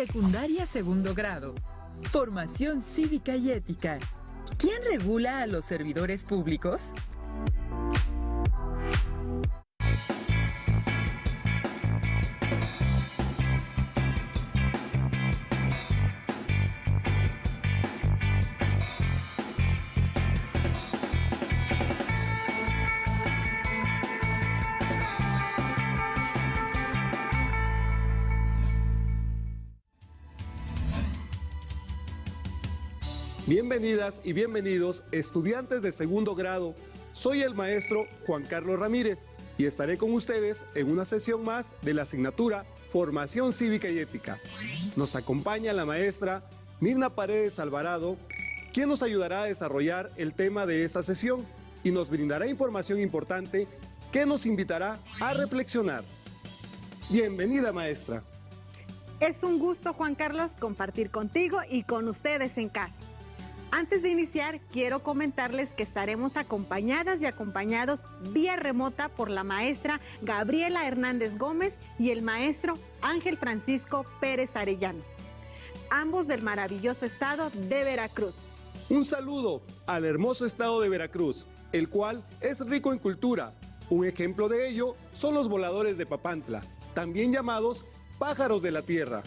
Secundaria segundo grado. Formación cívica y ética. ¿Quién regula a los servidores públicos? Bienvenidas y bienvenidos, estudiantes de segundo grado. Soy el maestro Juan Carlos Ramírez y estaré con ustedes en una sesión más de la asignatura Formación Cívica y Ética. Nos acompaña la maestra Mirna Paredes Alvarado, quien nos ayudará a desarrollar el tema de esta sesión y nos brindará información importante que nos invitará a reflexionar. Bienvenida, maestra. Es un gusto, Juan Carlos, compartir contigo y con ustedes en casa. Antes de iniciar, quiero comentarles que estaremos acompañadas y acompañados vía remota por la maestra Gabriela Hernández Gómez y el maestro Ángel Francisco Pérez Arellano, ambos del maravilloso estado de Veracruz. Un saludo al hermoso estado de Veracruz, el cual es rico en cultura. Un ejemplo de ello son los voladores de Papantla, también llamados pájaros de la tierra.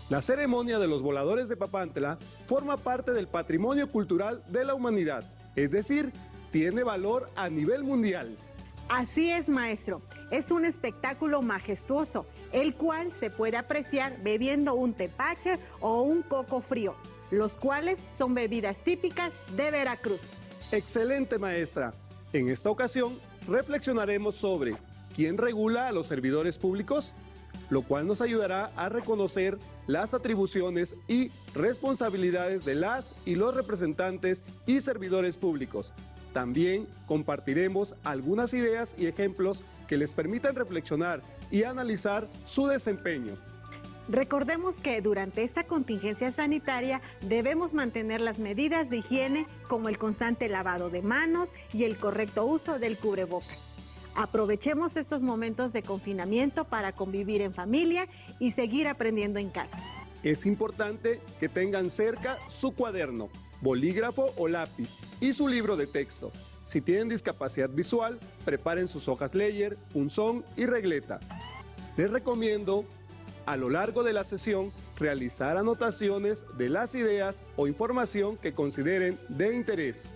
La ceremonia de los voladores de Papantla forma parte del patrimonio cultural de la humanidad, es decir, tiene valor a nivel mundial. Así es, maestro. Es un espectáculo majestuoso, el cual se puede apreciar bebiendo un tepache o un coco frío, los cuales son bebidas típicas de Veracruz. Excelente, maestra. En esta ocasión reflexionaremos sobre ¿quién regula a los servidores públicos?, lo cual nos ayudará a reconocer las atribuciones y responsabilidades de las y los representantes y servidores públicos. También compartiremos algunas ideas y ejemplos que les permitan reflexionar y analizar su desempeño. Recordemos que durante esta contingencia sanitaria debemos mantener las medidas de higiene como el constante lavado de manos y el correcto uso del cubrebocas. Aprovechemos estos momentos de confinamiento para convivir en familia y seguir aprendiendo en casa. Es importante que tengan cerca su cuaderno, bolígrafo o lápiz y su libro de texto. Si tienen discapacidad visual, preparen sus hojas Ledger, punzón y regleta. Les recomiendo, a lo largo de la sesión, realizar anotaciones de las ideas o información que consideren de interés.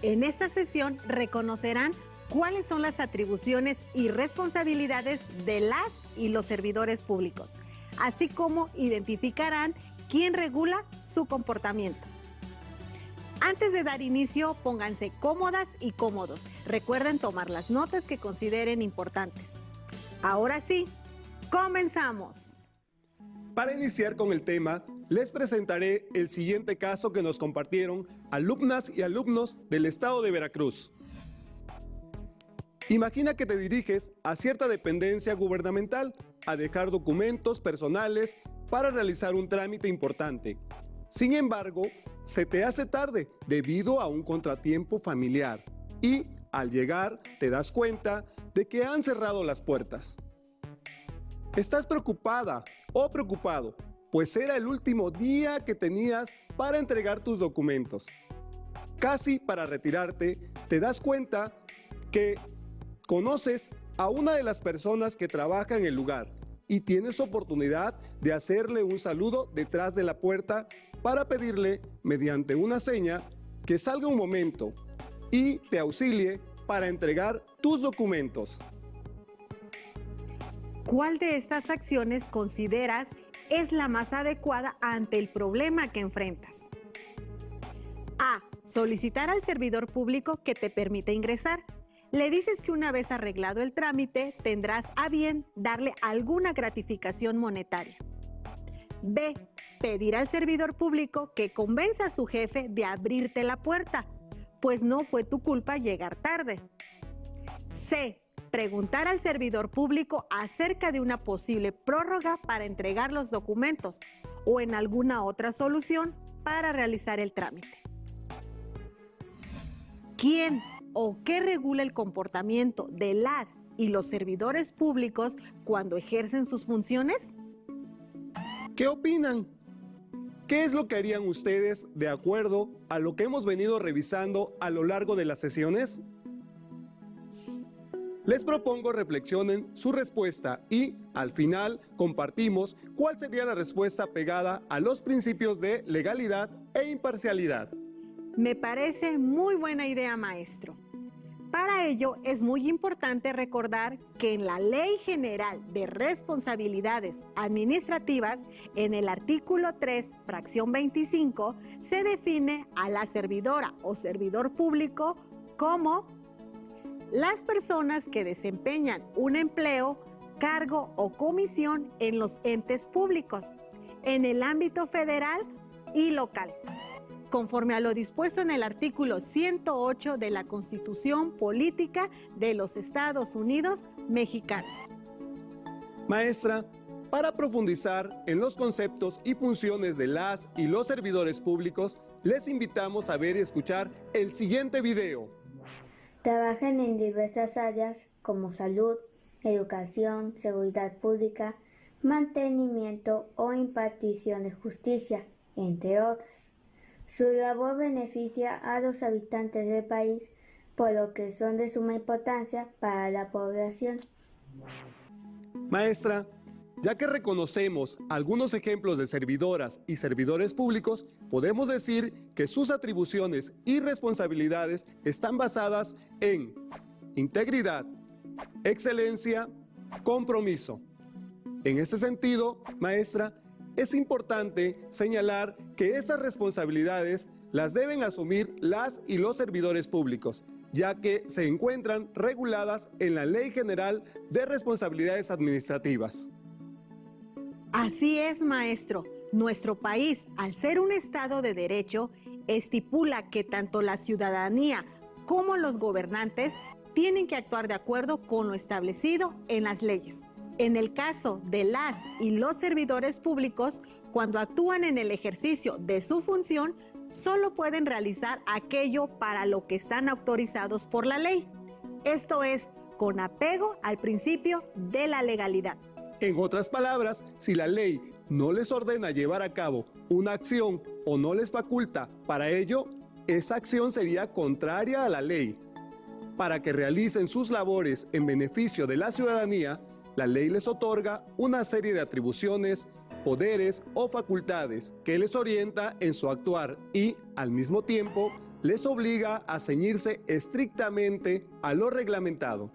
En esta sesión reconocerán cuáles son las atribuciones y responsabilidades de las y los servidores públicos, así como identificarán quién regula su comportamiento. Antes de dar inicio, pónganse cómodas y cómodos. Recuerden tomar las notas que consideren importantes. Ahora sí, comenzamos. Para iniciar con el tema, les presentaré el siguiente caso que nos compartieron alumnas y alumnos del estado de Veracruz. Imagina que te diriges a cierta dependencia gubernamental a dejar documentos personales para realizar un trámite importante. Sin embargo, se te hace tarde debido a un contratiempo familiar y al llegar te das cuenta de que han cerrado las puertas. Estás preocupada o preocupado, pues era el último día que tenías para entregar tus documentos. Casi para retirarte, te das cuenta que conoces a una de las personas que trabaja en el lugar y tienes oportunidad de hacerle un saludo detrás de la puerta para pedirle, mediante una seña, que salga un momento y te auxilie para entregar tus documentos. ¿Cuál de estas acciones consideras es la más adecuada ante el problema que enfrentas? A. Solicitar al servidor público que te permita ingresar. Le dices que una vez arreglado el trámite, tendrás a bien darle alguna gratificación monetaria. B. Pedir al servidor público que convenza a su jefe de abrirte la puerta, pues no fue tu culpa llegar tarde. C. Preguntar al servidor público acerca de una posible prórroga para entregar los documentos o en alguna otra solución para realizar el trámite. ¿Quién o qué regula el comportamiento de las y los servidores públicos cuando ejercen sus funciones? ¿Qué opinan? ¿Qué es lo que harían ustedes de acuerdo a lo que hemos venido revisando a lo largo de las sesiones? Les propongo reflexionen su respuesta y, al final, compartimos cuál sería la respuesta pegada a los principios de legalidad e imparcialidad. Me parece muy buena idea, maestro. Para ello, es muy importante recordar que en la Ley General de Responsabilidades Administrativas, en el artículo 3, fracción 25, se define a la servidora o servidor público como las personas que desempeñan un empleo, cargo o comisión en los entes públicos, en el ámbito federal y local, conforme a lo dispuesto en el artículo 108 de la Constitución Política de los Estados Unidos Mexicanos. Maestra, para profundizar en los conceptos y funciones de las y los servidores públicos, les invitamos a ver y escuchar el siguiente video. Trabajan en diversas áreas como salud, educación, seguridad pública, mantenimiento o impartición de justicia, entre otras. Su labor beneficia a los habitantes del país, por lo que son de suma importancia para la población. Maestra, ya que reconocemos algunos ejemplos de servidoras y servidores públicos, podemos decir que sus atribuciones y responsabilidades están basadas en integridad, excelencia, compromiso. En este sentido, maestra, es importante señalar que estas responsabilidades las deben asumir las y los servidores públicos, ya que se encuentran reguladas en la Ley General de Responsabilidades Administrativas. Así es, maestro. Nuestro país, al ser un Estado de Derecho, estipula que tanto la ciudadanía como los gobernantes tienen que actuar de acuerdo con lo establecido en las leyes. En el caso de las y los servidores públicos, cuando actúan en el ejercicio de su función, solo pueden realizar aquello para lo que están autorizados por la ley. Esto es, con apego al principio de la legalidad. En otras palabras, si la ley no les ordena llevar a cabo una acción o no les faculta para ello, esa acción sería contraria a la ley. Para que realicen sus labores en beneficio de la ciudadanía, la ley les otorga una serie de atribuciones, poderes o facultades que les orienta en su actuar y, al mismo tiempo, les obliga a ceñirse estrictamente a lo reglamentado.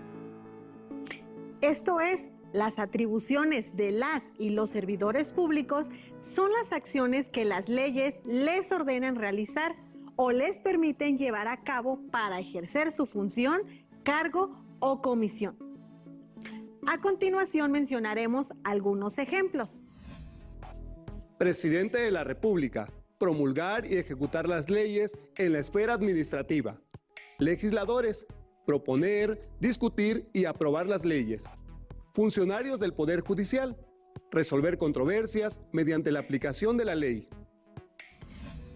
Esto es, las atribuciones de las y los servidores públicos son las acciones que las leyes les ordenan realizar o les permiten llevar a cabo para ejercer su función, cargo o comisión. A continuación mencionaremos algunos ejemplos. Presidente de la República, promulgar y ejecutar las leyes en la esfera administrativa. Legisladores, proponer, discutir y aprobar las leyes. Funcionarios del Poder Judicial, resolver controversias mediante la aplicación de la ley.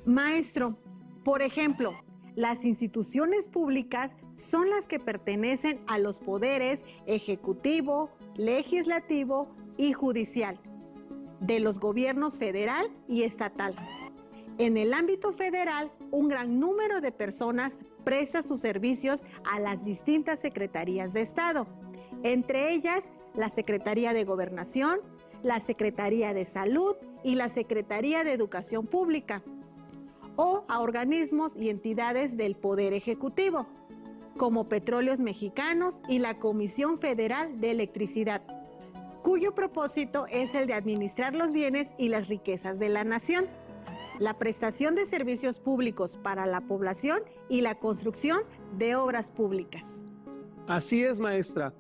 Maestro, por ejemplo, las instituciones públicas son las que pertenecen a los poderes ejecutivo, legislativo y judicial, de los gobiernos federal y estatal. En el ámbito federal, un gran número de personas presta sus servicios a las distintas secretarías de Estado, entre ellas la Secretaría de Gobernación, la Secretaría de Salud y la Secretaría de Educación Pública, o a organismos y entidades del Poder Ejecutivo, como Petróleos Mexicanos y la Comisión Federal de Electricidad, cuyo propósito es el de administrar los bienes y las riquezas de la nación, la prestación de servicios públicos para la población y la construcción de obras públicas. Así es, maestra.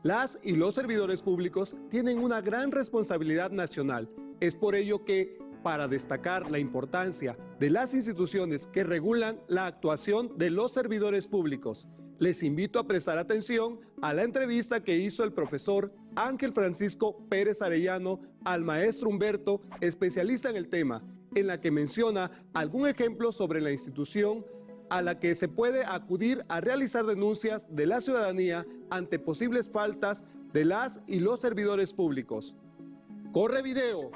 Las y los servidores públicos tienen una gran responsabilidad nacional. Es por ello que, para destacar la importancia de las instituciones que regulan la actuación de los servidores públicos, les invito a prestar atención a la entrevista que hizo el profesor Ángel Francisco Pérez Arellano al maestro Humberto, especialista en el tema, en la que menciona algún ejemplo sobre la institución a la que se puede acudir a realizar denuncias de la ciudadanía ante posibles faltas de las y los servidores públicos. ¡Corre video!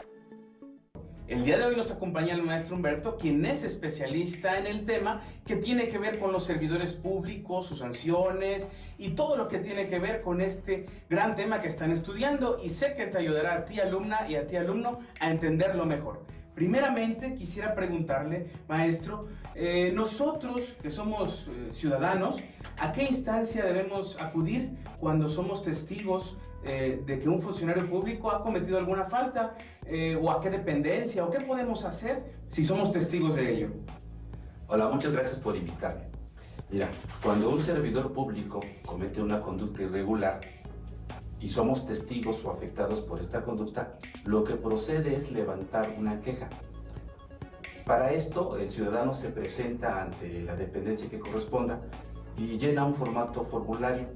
El día de hoy nos acompaña el maestro Humberto, quien es especialista en el tema que tiene que ver con los servidores públicos, sus sanciones y todo lo que tiene que ver con este gran tema que están estudiando, y sé que te ayudará a ti, alumna, y a ti, alumno, a entenderlo mejor. Primeramente, quisiera preguntarle, maestro, nosotros que somos ciudadanos, ¿a qué instancia debemos acudir cuando somos testigos de que un funcionario público ha cometido alguna falta, o a qué dependencia, o qué podemos hacer si somos testigos de ello? Hola, muchas gracias por invitarme. Mira, cuando un servidor público comete una conducta irregular y somos testigos o afectados por esta conducta, lo que procede es levantar una queja. Para esto, el ciudadano se presenta ante la dependencia que corresponda y llena un formato formulario,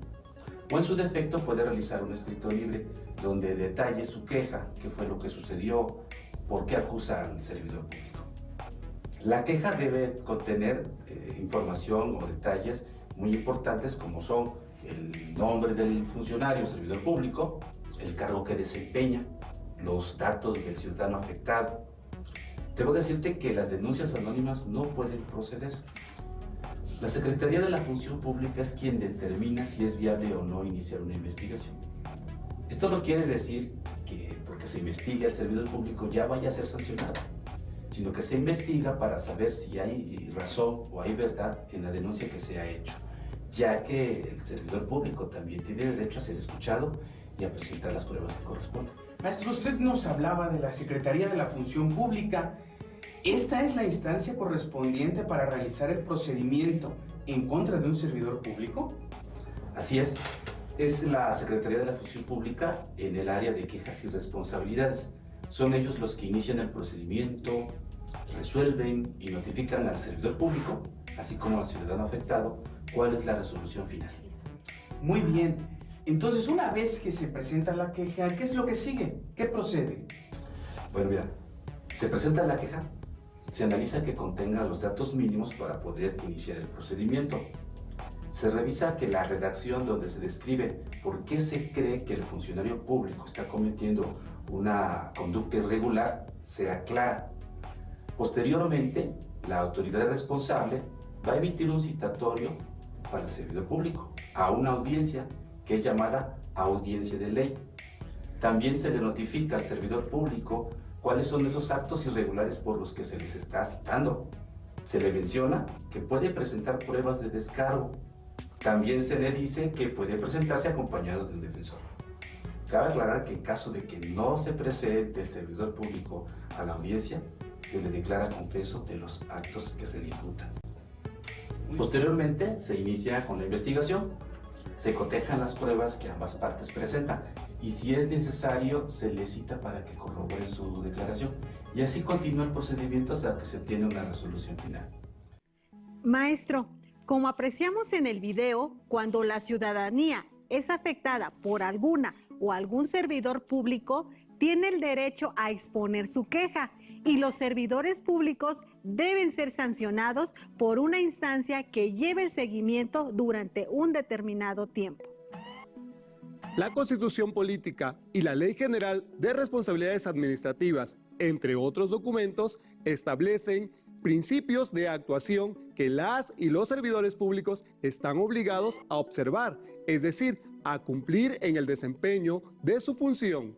o en su defecto puede realizar un escrito libre donde detalle su queja, qué fue lo que sucedió, por qué acusa al servidor público. La queja debe contener información o detalles muy importantes, como son el nombre del funcionario, servidor público, el cargo que desempeña, los datos del ciudadano afectado. Debo decirte que las denuncias anónimas no pueden proceder. La Secretaría de la Función Pública es quien determina si es viable o no iniciar una investigación. Esto no quiere decir que porque se investigue el servidor público ya vaya a ser sancionado, sino que se investiga para saber si hay razón o hay verdad en la denuncia que se ha hecho, ya que el servidor público también tiene derecho a ser escuchado y a presentar las pruebas que corresponden. Maestro, usted nos hablaba de la Secretaría de la Función Pública. ¿Esta es la instancia correspondiente para realizar el procedimiento en contra de un servidor público? Así es la Secretaría de la Función Pública en el área de quejas y responsabilidades. Son ellos los que inician el procedimiento, resuelven y notifican al servidor público, así como al ciudadano afectado, cuál es la resolución final. Muy bien. Entonces, una vez que se presenta la queja, ¿qué es lo que sigue? ¿Qué procede? Bueno, mira, se presenta la queja, se analiza que contenga los datos mínimos para poder iniciar el procedimiento. Se revisa que la redacción donde se describe por qué se cree que el funcionario público está cometiendo una conducta irregular sea clara. Posteriormente, la autoridad responsable va a emitir un citatorio para el servidor público a una audiencia que es llamada audiencia de ley. También se le notifica al servidor público cuáles son esos actos irregulares por los que se les está citando. Se le menciona que puede presentar pruebas de descargo. También se le dice que puede presentarse acompañado de un defensor. Cabe aclarar que en caso de que no se presente el servidor público a la audiencia, se le declara confeso de los actos que se le imputan. Posteriormente se inicia con la investigación, se cotejan las pruebas que ambas partes presentan y si es necesario se le cita para que corroboren su declaración, y así continúa el procedimiento hasta que se obtiene una resolución final. Maestro, como apreciamos en el video, cuando la ciudadanía es afectada por alguna o algún servidor público, tiene el derecho a exponer su queja, y los servidores públicos deben ser sancionados por una instancia que lleve el seguimiento durante un determinado tiempo. La Constitución Política y la Ley General de Responsabilidades Administrativas, entre otros documentos, establecen principios de actuación que las y los servidores públicos están obligados a observar, es decir, a cumplir en el desempeño de su función.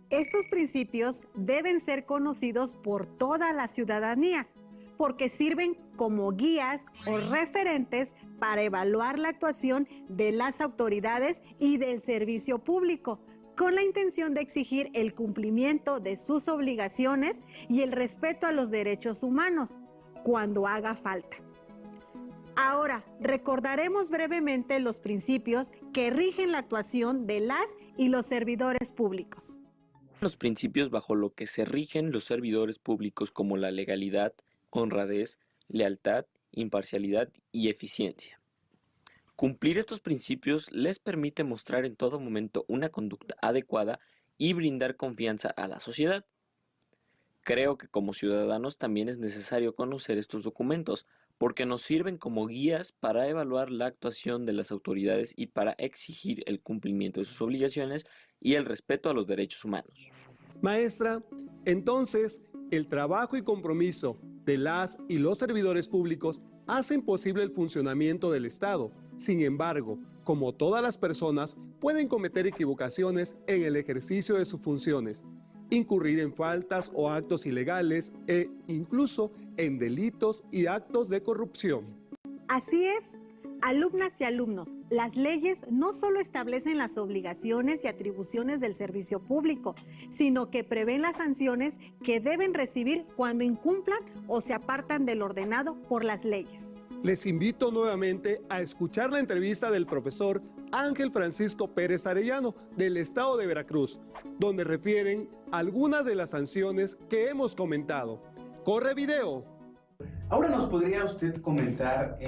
Estos principios deben ser conocidos por toda la ciudadanía, porque sirven como guías o referentes para evaluar la actuación de las autoridades y del servicio público, con la intención de exigir el cumplimiento de sus obligaciones y el respeto a los derechos humanos, cuando haga falta. Ahora, recordaremos brevemente los principios que rigen la actuación de las y los servidores públicos. Los principios bajo lo que se rigen los servidores públicos como la legalidad, honradez, lealtad, imparcialidad y eficiencia. Cumplir estos principios les permite mostrar en todo momento una conducta adecuada y brindar confianza a la sociedad. Creo que como ciudadanos también es necesario conocer estos documentos, porque nos sirven como guías para evaluar la actuación de las autoridades y para exigir el cumplimiento de sus obligaciones y el respeto a los derechos humanos. Maestra, entonces, El trabajo y compromiso de las y los servidores públicos hacen posible el funcionamiento del Estado. Sin embargo, como todas las personas, pueden cometer equivocaciones en el ejercicio de sus funciones, incurrir en faltas o actos ilegales e incluso en delitos y actos de corrupción. Así es, alumnas y alumnos, las leyes no solo establecen las obligaciones y atribuciones del servicio público, sino que prevén las sanciones que deben recibir cuando incumplan o se apartan del ordenado por las leyes. Les invito nuevamente a escuchar la entrevista del profesor Ángel Francisco Pérez Arellano del Estado de Veracruz, donde refieren algunas de las sanciones que hemos comentado. ¡Corre video! Ahora nos podría usted comentar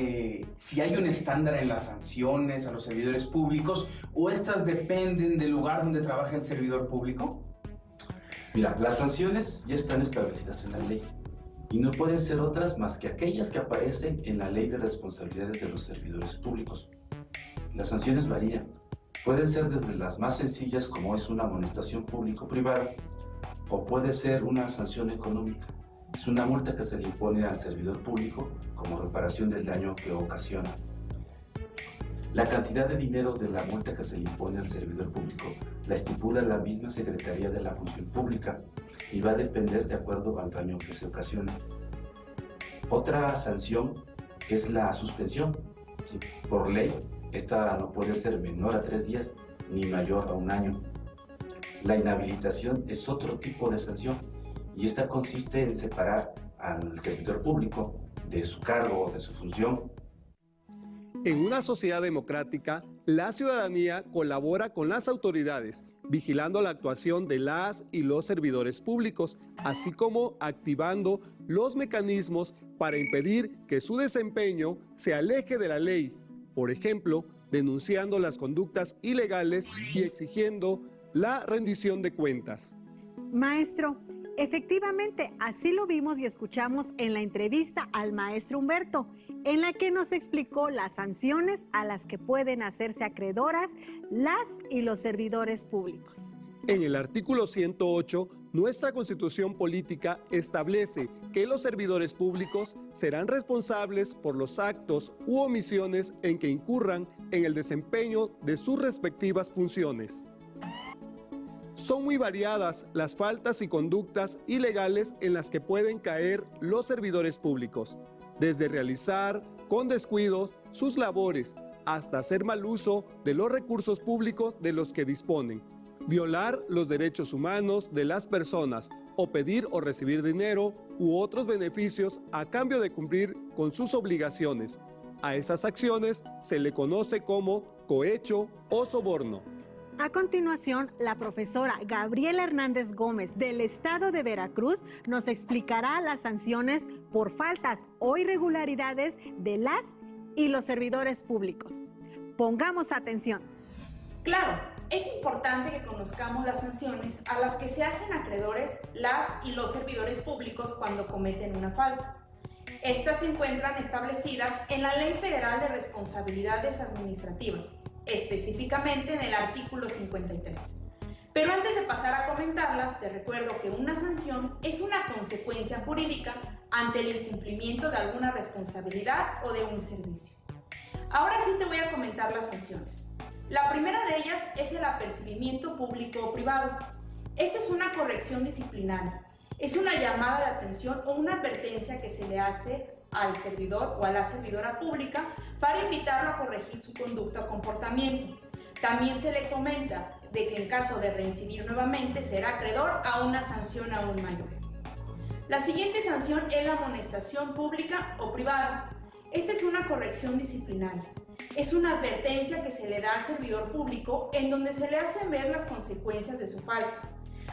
si hay un estándar en las sanciones a los servidores públicos o estas dependen del lugar donde trabaja el servidor público. Mira, las sanciones ya están establecidas en la ley y no pueden ser otras más que aquellas que aparecen en la Ley de Responsabilidades de los Servidores Públicos. Las sanciones varían. Pueden ser desde las más sencillas, como es una amonestación público-privada, o puede ser una sanción económica. Es una multa que se le impone al servidor público como reparación del daño que ocasiona. La cantidad de dinero de la multa que se le impone al servidor público la estipula la misma Secretaría de la Función Pública y va a depender de acuerdo al daño que se ocasione. Otra sanción es la suspensión. ¿Sí? Por ley, esta no puede ser menor a 3 días ni mayor a 1 año. La inhabilitación es otro tipo de sanción y esta consiste en separar al servidor público de su cargo o de su función. En una sociedad democrática, la ciudadanía colabora con las autoridades, vigilando la actuación de las y los servidores públicos, así como activando los mecanismos para impedir que su desempeño se aleje de la ley, por ejemplo, denunciando las conductas ilegales y exigiendo la rendición de cuentas. Maestro, efectivamente, así lo vimos y escuchamos en la entrevista al maestro Humberto, en la que nos explicó las sanciones a las que pueden hacerse acreedoras las y los servidores públicos. En el artículo 108, nuestra Constitución Política establece que los servidores públicos serán responsables por los actos u omisiones en que incurran en el desempeño de sus respectivas funciones. Son muy variadas las faltas y conductas ilegales en las que pueden caer los servidores públicos, desde realizar con descuidos sus labores hasta hacer mal uso de los recursos públicos de los que disponen, violar los derechos humanos de las personas o pedir o recibir dinero u otros beneficios a cambio de cumplir con sus obligaciones. A esas acciones se le conoce como cohecho o soborno. A continuación, la profesora Gabriela Hernández Gómez del Estado de Veracruz nos explicará las sanciones por faltas o irregularidades de las y los servidores públicos. Pongamos atención. Claro, es importante que conozcamos las sanciones a las que se hacen acreedores las y los servidores públicos cuando cometen una falta. Estas se encuentran establecidas en la Ley Federal de Responsabilidades Administrativas, específicamente en el artículo 53. Pero antes de pasar a comentarlas, te recuerdo que una sanción es una consecuencia jurídica ante el incumplimiento de alguna responsabilidad o de un servicio. Ahora sí te voy a comentar las sanciones. La primera de ellas es el apercibimiento público o privado. Esta es una corrección disciplinaria. Es una llamada de atención o una advertencia que se le hace al servidor o a la servidora pública para invitarlo a corregir su conducta o comportamiento. También se le comenta de que en caso de reincidir nuevamente será acreedor a una sanción aún mayor. La siguiente sanción es la amonestación pública o privada. Esta es una corrección disciplinaria. Es una advertencia que se le da al servidor público en donde se le hacen ver las consecuencias de su falta.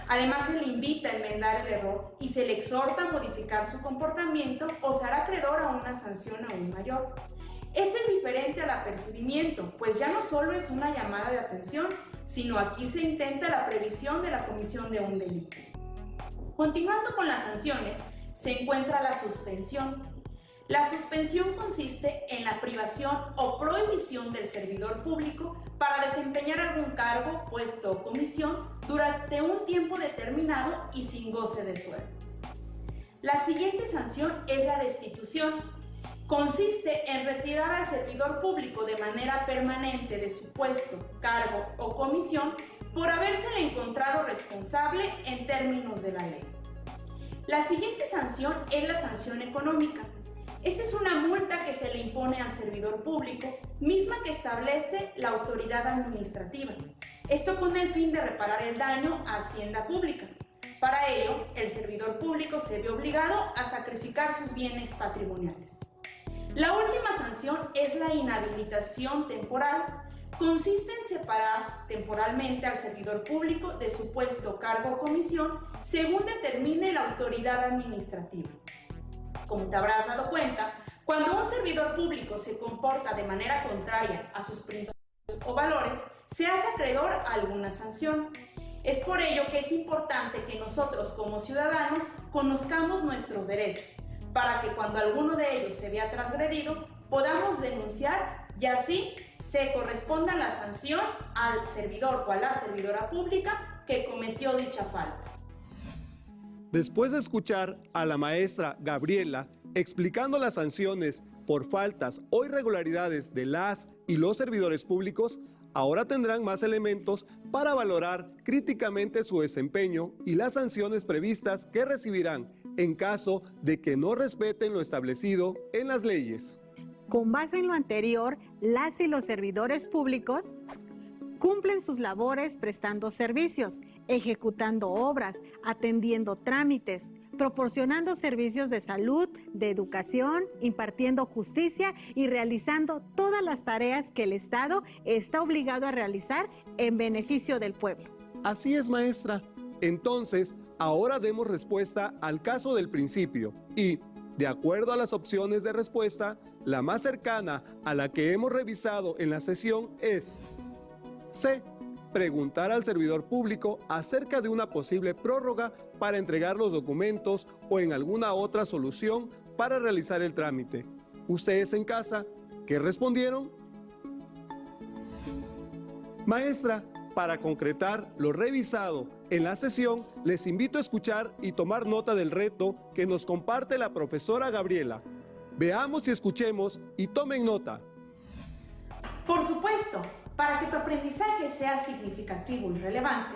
Además, se le invita a enmendar el error y se le exhorta a modificar su comportamiento o será acreedor a una sanción aún mayor. Este es diferente al apercibimiento, pues ya no solo es una llamada de atención, sino aquí se intenta la previsión de la comisión de un delito. Continuando con las sanciones, se encuentra la suspensión. La suspensión consiste en la privación o prohibición del servidor público para desempeñar algún cargo, puesto o comisión durante un tiempo determinado y sin goce de sueldo. La siguiente sanción es la destitución. Consiste en retirar al servidor público de manera permanente de su puesto, cargo o comisión por habérsele encontrado responsable en términos de la ley. La siguiente sanción es la sanción económica. Esta es una multa que se le impone al servidor público, misma que establece la autoridad administrativa. Esto con el fin de reparar el daño a Hacienda Pública. Para ello, el servidor público se ve obligado a sacrificar sus bienes patrimoniales. La última sanción es la inhabilitación temporal. Consiste en separar temporalmente al servidor público de su puesto, cargo o comisión según determine la autoridad administrativa. Como te habrás dado cuenta, cuando un servidor público se comporta de manera contraria a sus principios o valores, se hace acreedor a alguna sanción. Es por ello que es importante que nosotros como ciudadanos conozcamos nuestros derechos, para que cuando alguno de ellos se vea transgredido, podamos denunciar y así se corresponda la sanción al servidor o a la servidora pública que cometió dicha falta. Después de escuchar a la maestra Gabriela explicando las sanciones por faltas o irregularidades de las y los servidores públicos, ahora tendrán más elementos para valorar críticamente su desempeño y las sanciones previstas que recibirán en caso de que no respeten lo establecido en las leyes. Con base en lo anterior, las y los servidores públicos cumplen sus labores prestando servicios, ejecutando obras, atendiendo trámites, proporcionando servicios de salud, de educación, impartiendo justicia y realizando todas las tareas que el Estado está obligado a realizar en beneficio del pueblo. Así es, maestra. Entonces, ahora demos respuesta al caso del principio y, de acuerdo a las opciones de respuesta, la más cercana a la que hemos revisado en la sesión es C. Preguntar al servidor público acerca de una posible prórroga para entregar los documentos o en alguna otra solución para realizar el trámite. ¿Ustedes en casa qué respondieron? Maestra, para concretar lo revisado en la sesión, les invito a escuchar y tomar nota del reto que nos comparte la profesora Gabriela. Veamos y escuchemos y tomen nota. Por supuesto, para que tu aprendizaje sea significativo y relevante,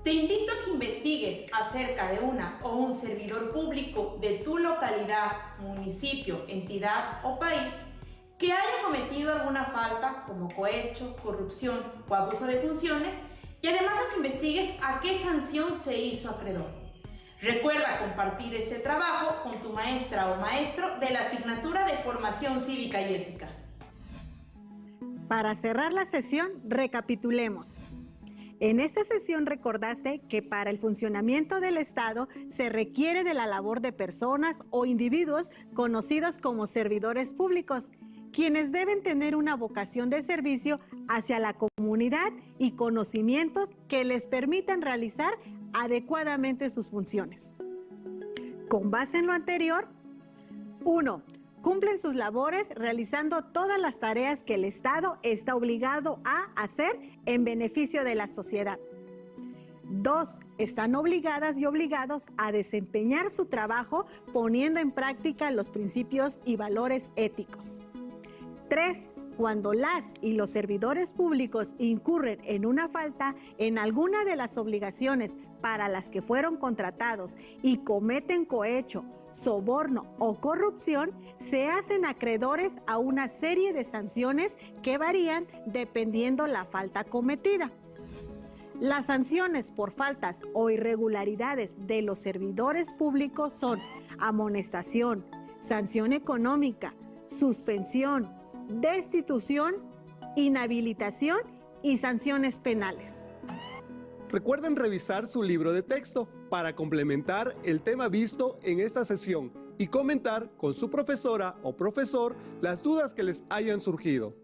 te invito a que investigues acerca de una o un servidor público de tu localidad, municipio, entidad o país que haya cometido alguna falta como cohecho, corrupción o abuso de funciones y además a que investigues a qué sanción se hizo acreedor. Recuerda compartir ese trabajo con tu maestra o maestro de la asignatura de Formación Cívica y Ética. Para cerrar la sesión, recapitulemos. En esta sesión recordaste que para el funcionamiento del Estado se requiere de la labor de personas o individuos conocidos como servidores públicos, quienes deben tener una vocación de servicio hacia la comunidad y conocimientos que les permitan realizar adecuadamente sus funciones. Con base en lo anterior, 1. Cumplen sus labores realizando todas las tareas que el Estado está obligado a hacer en beneficio de la sociedad. 2. Están obligadas y obligados a desempeñar su trabajo poniendo en práctica los principios y valores éticos. 3. Cuando las y los servidores públicos incurren en una falta en alguna de las obligaciones para las que fueron contratados y cometen cohecho, soborno o corrupción, se hacen acreedores a una serie de sanciones que varían dependiendo la falta cometida. Las sanciones por faltas o irregularidades de los servidores públicos son amonestación, sanción económica, suspensión, destitución, inhabilitación y sanciones penales. Recuerden revisar su libro de texto para complementar el tema visto en esta sesión y comentar con su profesora o profesor las dudas que les hayan surgido.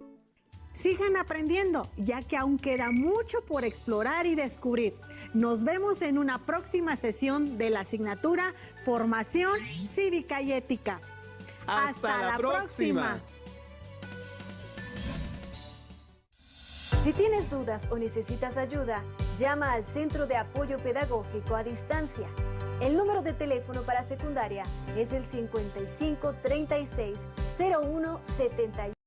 Sigan aprendiendo, ya que aún queda mucho por explorar y descubrir. Nos vemos en una próxima sesión de la asignatura Formación Cívica y Ética. ¡Hasta la próxima! Si tienes dudas o necesitas ayuda, llama al Centro de Apoyo Pedagógico a Distancia. El número de teléfono para secundaria es el 5536 0171.